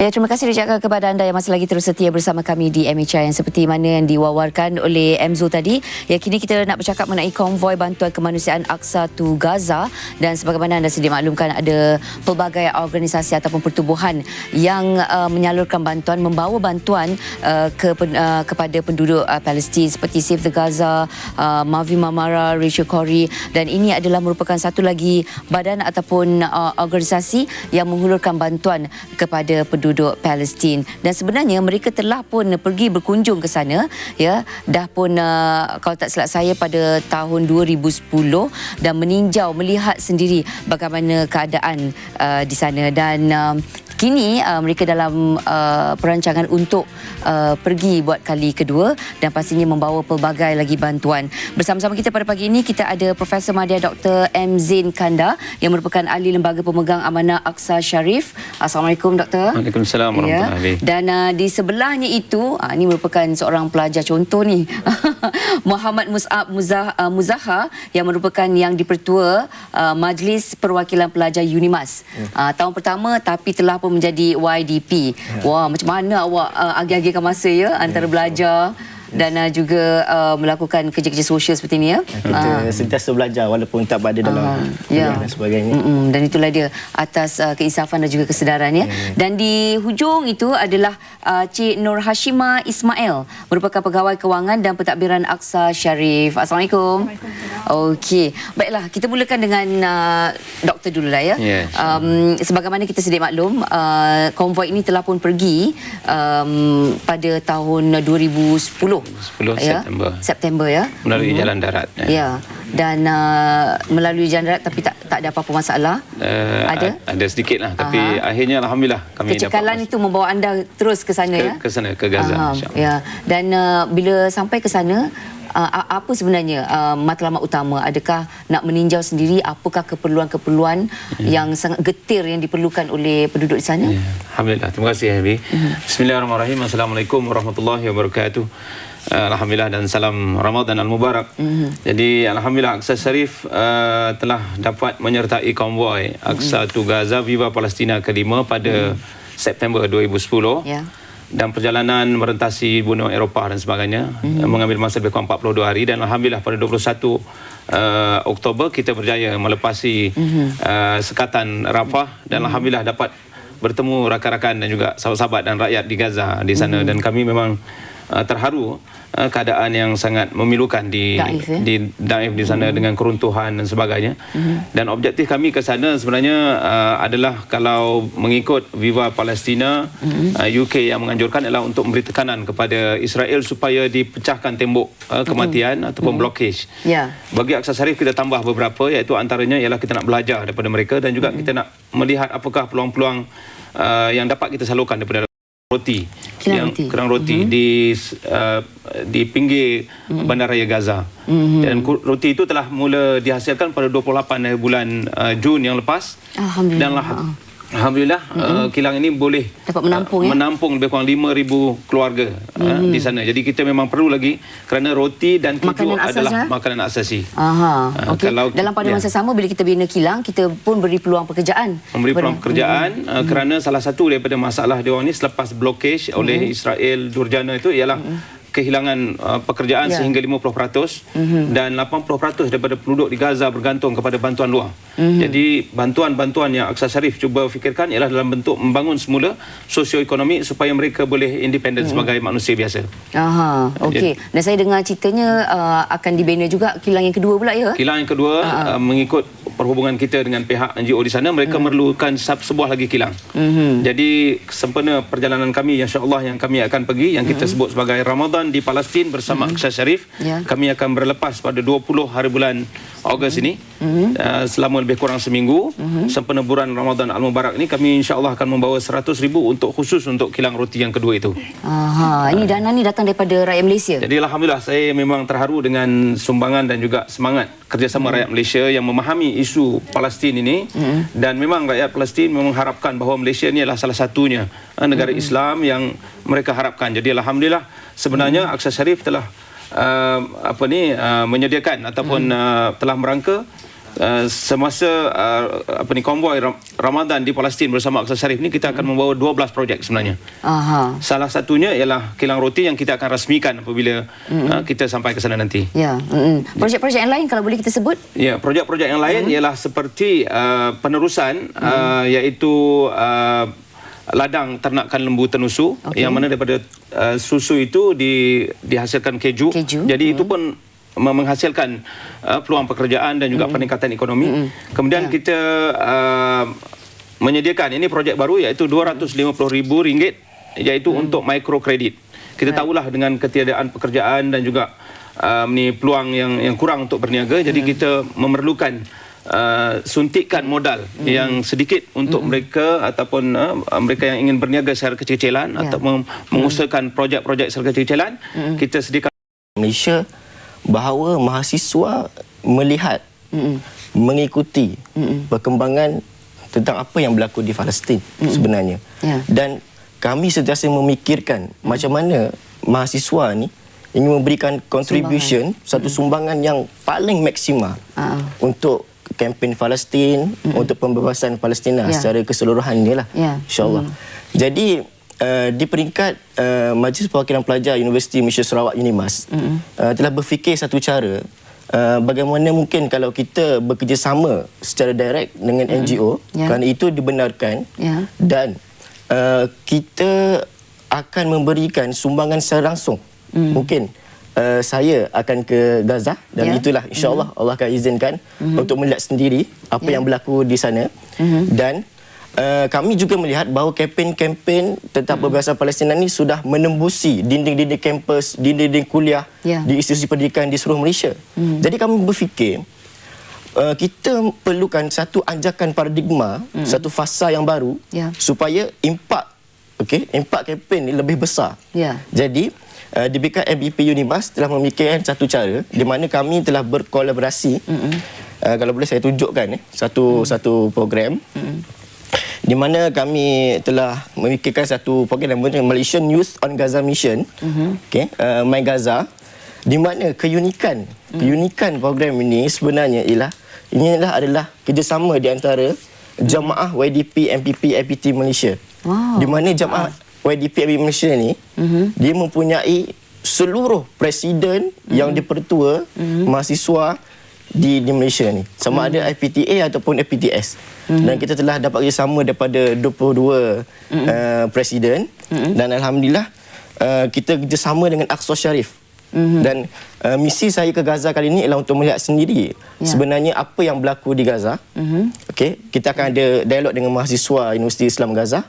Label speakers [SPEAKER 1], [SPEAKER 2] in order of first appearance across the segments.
[SPEAKER 1] Ya, terima kasih diucapkan kepada anda yang masih lagi terus setia bersama kami di MHR yang seperti mana yang diwawarkan oleh Emzo tadi. Ya, kini kita nak bercakap mengenai konvoi bantuan kemanusiaan Aqsa to Gaza, dan sebagaimana anda sedia maklumkan ada pelbagai organisasi ataupun pertubuhan yang menyalurkan bantuan, membawa bantuan kepada penduduk Palestin seperti Save the Gaza, Mavi Mamara, Rachel Corrie, dan ini adalah merupakan satu lagi badan ataupun organisasi yang menghulurkan bantuan kepada penduduk Palestin. Dan sebenarnya mereka telah pun pergi berkunjung ke sana, ya, dah pun kalau tak silap saya pada tahun 2010 dan meninjau, melihat sendiri bagaimana keadaan di sana, dan kini mereka dalam perancangan untuk pergi buat kali kedua dan pastinya membawa pelbagai lagi bantuan. Bersama-sama kita pada pagi ini kita ada Profesor Madya Dr. M. Zain Kandar yang merupakan ahli lembaga pemegang amanah Aqsa Sharif. Assalamualaikum Doktor.
[SPEAKER 2] Waalaikumsalam warahmatullahi wabarakatuh.
[SPEAKER 1] Dan di sebelahnya itu ini merupakan seorang pelajar contoh ni Muhammad Mus'ab Muzahar yang merupakan yang dipertua Majlis Perwakilan Pelajar UNIMAS. Tahun pertama tapi telah pun menjadi YDP. Wah, macam mana awak agih-agihkan masa ya antara belajar dan juga melakukan kerja-kerja sosial seperti ini ya?
[SPEAKER 3] Kita sentiasa belajar walaupun tak berada dalam kuliah dan sebagainya.
[SPEAKER 1] Dan itulah dia atas keinsafan dan juga kesedaran ya. Dan di hujung itu adalah Cik Nur Hashima Ismail, merupakan pegawai kewangan dan pentadbiran Aqsa Sharif. Assalamualaikum. Okey, baiklah, kita mulakan dengan doktor dululah ya. Sebagaimana kita sedia maklum, konvoi ini telah pun pergi pada tahun 2010 ya? September ya,
[SPEAKER 2] melalui jalan darat
[SPEAKER 1] ya. Dan melalui jalan darat tapi tak ada apa-apa masalah.
[SPEAKER 2] Ada sedikit lah, tapi akhirnya alhamdulillah kami
[SPEAKER 1] kecekalan itu membawa anda terus ke sana ya,
[SPEAKER 2] ke sana, ke Gaza,
[SPEAKER 1] ya. Dan bila sampai ke sana, apa sebenarnya matlamat utama? Adakah nak meninjau sendiri apakah keperluan-keperluan yang sangat getir yang diperlukan oleh penduduk di sana?
[SPEAKER 2] Alhamdulillah, terima kasih Habi. Bismillahirrahmanirrahim. Assalamualaikum warahmatullahi wabarakatuh. Alhamdulillah dan salam Ramadan al-Mubarak. Jadi alhamdulillah Aqsa Sharif telah dapat menyertai konvoi Aqsa to Gaza Viva Palestina ke-5 pada September 2010. Dan perjalanan merentasi benua Eropah dan sebagainya mengambil masa lebih kurang 42 hari, dan alhamdulillah pada 21 Oktober kita berjaya melepasi sekatan Rafah, dan alhamdulillah dapat bertemu rakan-rakan dan juga sahabat-sahabat dan rakyat di Gaza di sana. Dan kami memang terharu keadaan yang sangat memilukan di Daif di sana dengan keruntuhan dan sebagainya. Dan objektif kami ke sana sebenarnya adalah, kalau mengikut Viva Palestina, UK yang menganjurkan adalah untuk memberi tekanan kepada Israel supaya dipecahkan tembok kematian ataupun blockage. Bagi Aqsa Sharif kita tambah beberapa, iaitu antaranya ialah kita nak belajar daripada mereka, dan juga kita nak melihat apakah peluang-peluang yang dapat kita salurkan daripada kerang roti di pinggir bandaraya Gaza. Dan roti itu telah mula dihasilkan pada 28 bulan Jun yang lepas. Alhamdulillah kilang ini boleh dapat menampung lebih kurang 5,000 keluarga di sana. Jadi kita memang perlu lagi, kerana roti dan keju adalah makanan asasi.
[SPEAKER 1] Dalam pada masa sama bila kita bina kilang, kita pun beri peluang pekerjaan.
[SPEAKER 2] Memberi peluang pekerjaan kerana salah satu daripada masalah dia orang ni selepas blokej oleh Israel Durjana itu ialah kehilangan pekerjaan sehingga 50%, dan 80% daripada penduduk di Gaza bergantung kepada bantuan luar. Jadi bantuan-bantuan yang Aqsa Sharif cuba fikirkan ialah dalam bentuk membangun semula sosioekonomi supaya mereka boleh independen sebagai manusia biasa.
[SPEAKER 1] Okey. Dan saya dengar ceritanya akan dibina juga kilang yang kedua pula ya? Kilang
[SPEAKER 2] yang kedua mengikut perhubungan kita dengan pihak NGO di sana, mereka memerlukan sebuah lagi kilang. Jadi sempena perjalanan kami insya-Allah yang kami akan pergi, yang kita sebut sebagai Ramadan di Palestin bersama Aqsa Sharif, kami akan berlepas pada 20 hari bulan Ogos ini, selama lebih kurang seminggu. Sempena bulan Ramadan al-Mubarak ini kami insya-Allah akan membawa 100,000 untuk khusus untuk kilang roti yang kedua itu.
[SPEAKER 1] Ini dana ni datang daripada rakyat Malaysia.
[SPEAKER 2] Jadi alhamdulillah saya memang terharu dengan sumbangan dan juga semangat kerjasama rakyat Malaysia yang memahami isu Palestin ini. Dan memang rakyat Palestin mengharapkan bahawa Malaysia ini adalah salah satunya negara Islam yang mereka harapkan. Jadi alhamdulillah sebenarnya Aqsa Sharif telah menyediakan ataupun telah merangka semasa konvoi Ramadan di Palestin bersama Aqsa Sharif ni, kita akan membawa 12 projek sebenarnya. Salah satunya ialah kilang roti yang kita akan rasmikan apabila kita sampai ke sana nanti.
[SPEAKER 1] Ya. Projek-projek yang lain kalau boleh kita sebut?
[SPEAKER 2] Ya, projek-projek yang lain ialah seperti penerusan iaitu ladang ternakan lembu tenusu, yang mana daripada susu itu dihasilkan keju. Jadi itu pun menghasilkan peluang pekerjaan dan juga peningkatan ekonomi. Kemudian kita menyediakan, ini projek baru, iaitu RM250,000 iaitu untuk mikrokredit. Kita tahulah dengan ketiadaan pekerjaan dan juga peluang yang kurang untuk berniaga, jadi kita memerlukan suntikan modal yang sedikit untuk mereka ataupun mereka yang ingin berniaga secara kecil-kecilan atau mengusahakan projek-projek secara kecil-kecilan. Kita sediakan
[SPEAKER 3] Malaysia bahawa mahasiswa melihat, mengikuti perkembangan tentang apa yang berlaku di Palestin sebenarnya. Dan kami sentiasa memikirkan macam mana mahasiswa ni ingin memberikan contribution, satu sumbangan yang paling maksimal untuk kempen Palestin, untuk pembebasan Palestin secara keseluruhannya lah, insyaAllah. Jadi di peringkat Majlis Perwakilan Pelajar Universiti Malaysia Sarawak UNIMAS telah berfikir satu cara bagaimana mungkin kalau kita bekerjasama secara direct dengan NGO, kerana itu dibenarkan, dan kita akan memberikan sumbangan secara langsung. Mungkin saya akan ke Gaza dan itulah insyaAllah Allah akan izinkan untuk melihat sendiri apa yang berlaku di sana. Dan kami juga melihat bahawa kempen-kempen tentang pembebasan Palestin ini sudah menembusi dinding-dinding kampus, dinding-dinding kuliah di institusi pendidikan di seluruh Malaysia. Jadi kami berfikir kita perlukan satu anjakan paradigma, satu fasa yang baru supaya impak kempen ini lebih besar. Jadi di bidang MBP UNIMAS telah memikirkan satu cara di mana kami telah berkolaborasi. Kalau boleh saya tunjukkan satu program di mana kami telah memikirkan satu program yang bernama Malaysian Youth on Gaza Mission, My Gaza, di mana keunikan program ini sebenarnya adalah kerjasama di antara jamaah YDP, MPP, APT Malaysia. Di mana jamaah YDP MPP Malaysia ni dia mempunyai seluruh presiden yang dipertua mahasiswa di Malaysia ni, sama ada IPTA ataupun APTS. Dan kita telah dapat kerjasama daripada 22 presiden, dan alhamdulillah kita kerjasama dengan Aqsa Sharif. Dan misi saya ke Gaza kali ini ialah untuk melihat sendiri sebenarnya apa yang berlaku di Gaza. Kita akan ada dialog dengan mahasiswa Universiti Islam Gaza.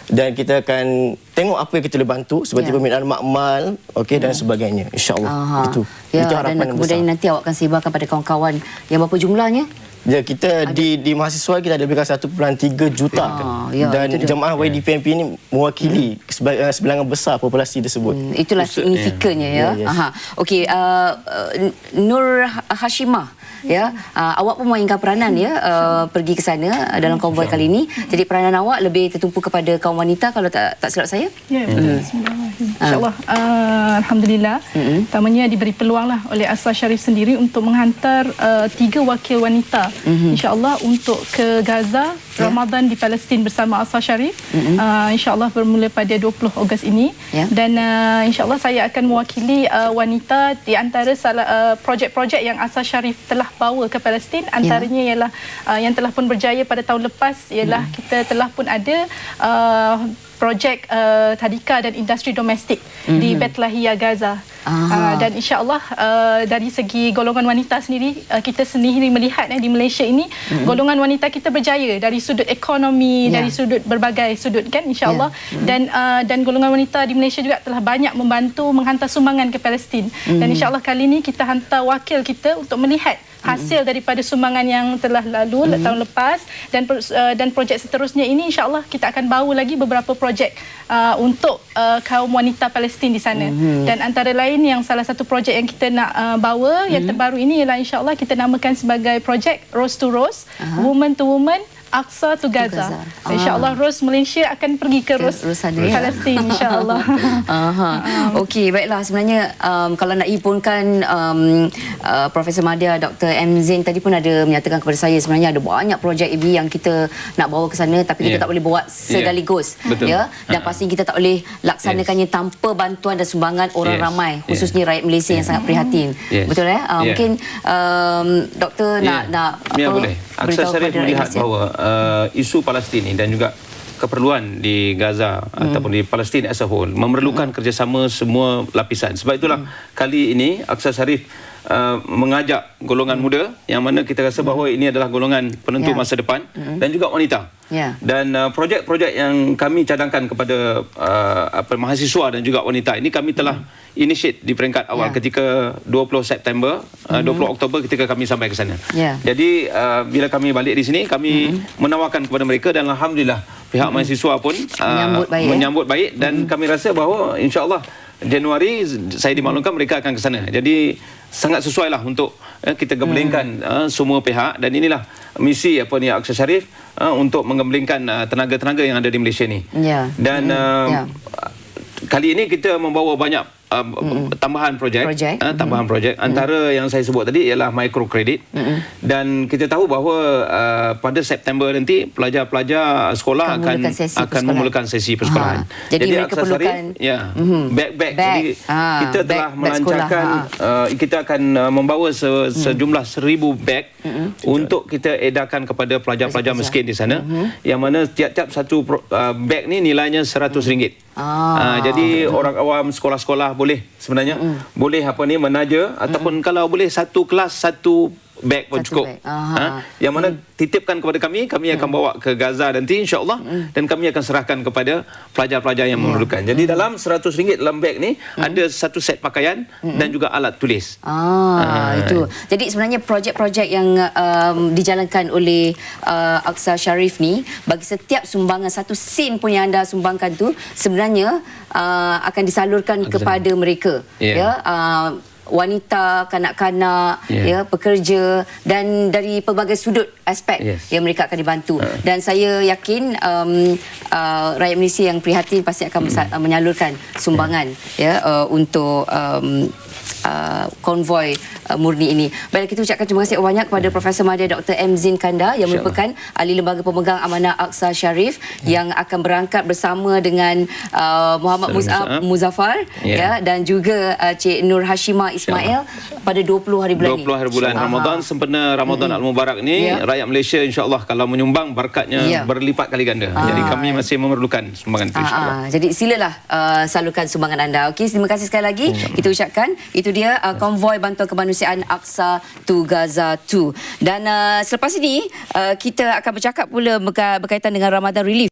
[SPEAKER 3] Dan kita akan tengok apa yang kita boleh bantu seperti pembinaan makmal, dan sebagainya, insyaAllah. Itu harapan
[SPEAKER 1] dan
[SPEAKER 3] yang
[SPEAKER 1] kemudian
[SPEAKER 3] besar.
[SPEAKER 1] nanti awak akan sebarkan pada kawan-kawan yang berapa jumlahnya?
[SPEAKER 3] Ya, kita di mahasiswa kita ada lebih kurang 1.3 juta. Dan jemaah YDPMP ini mewakili sebilangan besar populasi tersebut.
[SPEAKER 1] Itulah signifikannya ya. Okey, Nur Hashimah, awak pun memainkan peranan pergi ke sana dalam konvoi kali ini. Jadi peranan awak lebih tertumpu kepada kaum wanita kalau tak silap saya.
[SPEAKER 4] Ya, betul. InsyaAllah. Alhamdulillah. Pertamanya diberi peluang lah oleh Aqsa Sharif sendiri untuk menghantar 3 wakil wanita InsyaAllah untuk ke Gaza, Ramadan di Palestin bersama Aqsa Sharif. InsyaAllah bermula pada 20 Ogos ini. Dan InsyaAllah saya akan mewakili wanita di antara projek-projek yang Aqsa Sharif telah bawa ke Palestin. Antaranya ialah yang telah pun berjaya pada tahun lepas ialah kita telah pun ada projek tadika dan industri domestik di Bet Lahia Gaza. Dan insyaAllah dari segi golongan wanita sendiri, kita sendiri melihat di Malaysia ini golongan wanita kita berjaya dari sudut ekonomi, dari sudut berbagai sudut kan, insyaAllah. Dan golongan wanita di Malaysia juga telah banyak membantu menghantar sumbangan ke Palestin. Dan insyaAllah kali ini kita hantar wakil kita untuk melihat hasil daripada sumbangan yang telah lalu tahun lepas, dan projek seterusnya ini insyaAllah kita akan bawa lagi beberapa projek untuk kaum wanita Palestin di sana. Dan antara lain yang salah satu projek yang kita nak bawa yang terbaru ini ialah insyaAllah kita namakan sebagai projek Rose to Rose, Woman to Woman, Aqsa to Gaza.
[SPEAKER 1] Gaza.
[SPEAKER 4] InsyaAllah Ros Malaysia akan pergi ke Ros
[SPEAKER 1] sana, ya.
[SPEAKER 4] Palestin insyaAllah.
[SPEAKER 1] Okey, baiklah. Sebenarnya kalau nak himpunkan Profesor Madya, Dr. M. Zain tadi pun ada menyatakan kepada saya sebenarnya ada banyak projek EB yang kita nak bawa ke sana tapi kita tak boleh buat sekaligus.
[SPEAKER 2] Betul.
[SPEAKER 1] Ya, dan pasti kita tak boleh laksanakannya tanpa bantuan dan sumbangan orang ramai, khususnya rakyat Malaysia yang sangat prihatin. Betul Mungkin doktor nak
[SPEAKER 2] boleh. Aqsa Sharif melihat bahawa isu Palestin ini dan juga keperluan di Gaza ataupun di Palestin as a whole memerlukan kerjasama semua lapisan. Sebab itulah kali ini Aqsa Sharif mengajak golongan muda yang mana kita rasa bahawa ini adalah golongan penentu masa depan dan juga wanita. Dan projek-projek yang kami cadangkan kepada mahasiswa dan juga wanita ini kami telah initiate di peringkat awal ketika 20 September, 20 Oktober ketika kami sampai ke sana. Jadi bila kami balik di sini kami menawarkan kepada mereka dan alhamdulillah pihak mahasiswa pun menyambut baik dan kami rasa bahawa insya-Allah Januari saya dimaklumkan mereka akan ke sana. Jadi sangat sesuai lah untuk kita gembelingkan semua pihak dan inilah misi Aqsa Sharif untuk menggembelingkan tenaga-tenaga yang ada di Malaysia ni. Dan kali ini kita membawa banyak tambahan projek. Antara yang saya sebut tadi ialah microkredit dan kita tahu bahawa pada September nanti pelajar-pelajar sekolah akan memulakan sesi persekolahan.
[SPEAKER 1] Jadi mereka perlukan
[SPEAKER 2] bag. Jadi kita telah melancarkan kita akan membawa sejumlah 1,000 bag untuk kita edarkan kepada pelajar-pelajar miskin di sana yang mana tiap-tiap satu bag ni nilainya RM100. Jadi orang awam sekolah-sekolah boleh sebenarnya boleh menaja ataupun kalau boleh satu kelas satu beg pun cukup. Yang mana titipkan kepada kami akan bawa ke Gaza nanti insya-Allah dan kami akan serahkan kepada pelajar-pelajar yang memerlukan. Jadi dalam RM100 dalam beg ni ada satu set pakaian dan juga alat tulis.
[SPEAKER 1] Itu. Jadi sebenarnya projek-projek yang dijalankan oleh Aqsa Sharif ni bagi setiap sumbangan satu sen pun yang anda sumbangkan tu sebenarnya akan disalurkan kepada mereka. Wanita, kanak-kanak, pekerja dan dari pelbagai sudut aspek yang mereka akan dibantu. Dan saya yakin rakyat Malaysia yang prihatin pasti akan menyalurkan sumbangan untuk konvoi murni ini. Baiklah, kita ucapkan terima kasih banyak kepada Profesor Madya Dr. M. Zain Kandar yang merupakan ahli lembaga pemegang amanah Aqsa Sharif yang akan berangkat bersama dengan Muhammad Muzaffar dan juga Cik Nur Hashimah Ismail pada 20 hari bulan ini.
[SPEAKER 2] 20 hari bulan Ramadan sempena Ramadan Al-Mubarak ni rakyat Malaysia insya-Allah kalau menyumbang berkatnya berlipat kali ganda. Jadi kami masih memerlukan sumbangan itu insya-Allah.
[SPEAKER 1] Jadi silalah salurkan sumbangan anda. Okey, terima kasih sekali lagi kita ucapkan. Itu dia konvoi bantuan kemanusiaan Aqsa to Gaza 2. Dan selepas ini kita akan bercakap pula berkaitan dengan Ramadan Relief.